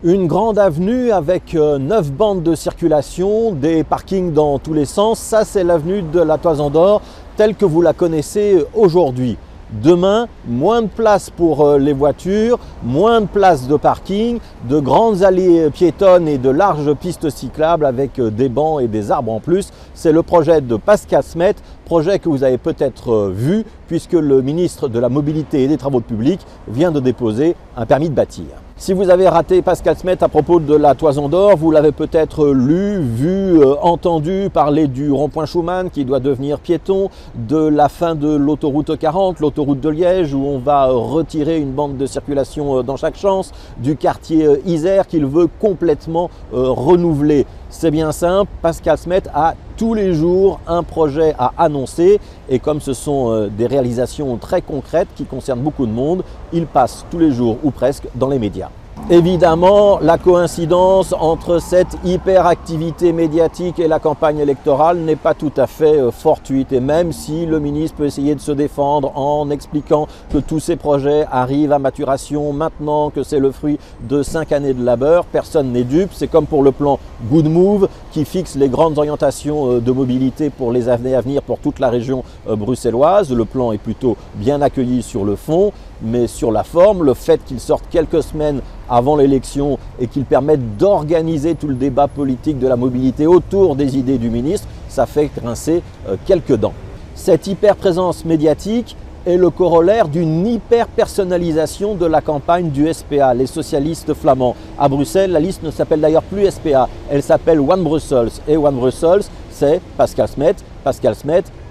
Une grande avenue avec 9 bandes de circulation, des parkings dans tous les sens. Ça, c'est l'avenue de la Toison d'Or telle que vous la connaissez aujourd'hui. Demain, moins de place pour les voitures, moins de place de parking, de grandes allées piétonnes et de larges pistes cyclables avec des bancs et des arbres en plus. C'est le projet de Pascal Smet, projet que vous avez peut-être vu puisque le ministre de la Mobilité et des Travaux publics vient de déposer un permis de bâtir. Si vous avez raté Pascal Smet à propos de la Toison d'Or, vous l'avez peut-être lu, vu, entendu parler du rond-point Schuman qui doit devenir piéton, de la fin de l'autoroute 40, l'autoroute de Liège où on va retirer une bande de circulation dans chaque sens, du quartier Isère qu'il veut complètement renouveler. C'est bien simple, Pascal Smet a tous les jours un projet à annoncer et comme ce sont des réalisations très concrètes qui concernent beaucoup de monde, il passe tous les jours ou presque dans les médias. Évidemment, la coïncidence entre cette hyperactivité médiatique et la campagne électorale n'est pas tout à fait fortuite. Et même si le ministre peut essayer de se défendre en expliquant que tous ces projets arrivent à maturation maintenant, que c'est le fruit de 5 années de labeur, personne n'est dupe. C'est comme pour le plan Good Move qui fixe les grandes orientations de mobilité pour les années à venir pour toute la région bruxelloise. Le plan est plutôt bien accueilli sur le fond, mais sur la forme, le fait qu'il sorte quelques semaines avant l'élection et qu'il permette d'organiser tout le débat politique de la mobilité autour des idées du ministre, ça fait grincer quelques dents. Cette hyper-présence médiatique est le corollaire d'une hyper-personnalisation de la campagne du SPA, les socialistes flamands. À Bruxelles, la liste ne s'appelle d'ailleurs plus SPA, elle s'appelle One Brussels. Et One Brussels, c'est Pascal Smet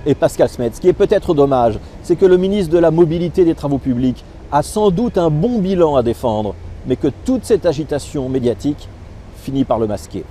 et Pascal Smet. Ce qui est peut-être dommage, c'est que le ministre de la Mobilité et des Travaux publics a sans doute un bon bilan à défendre, mais que toute cette agitation médiatique finit par le masquer.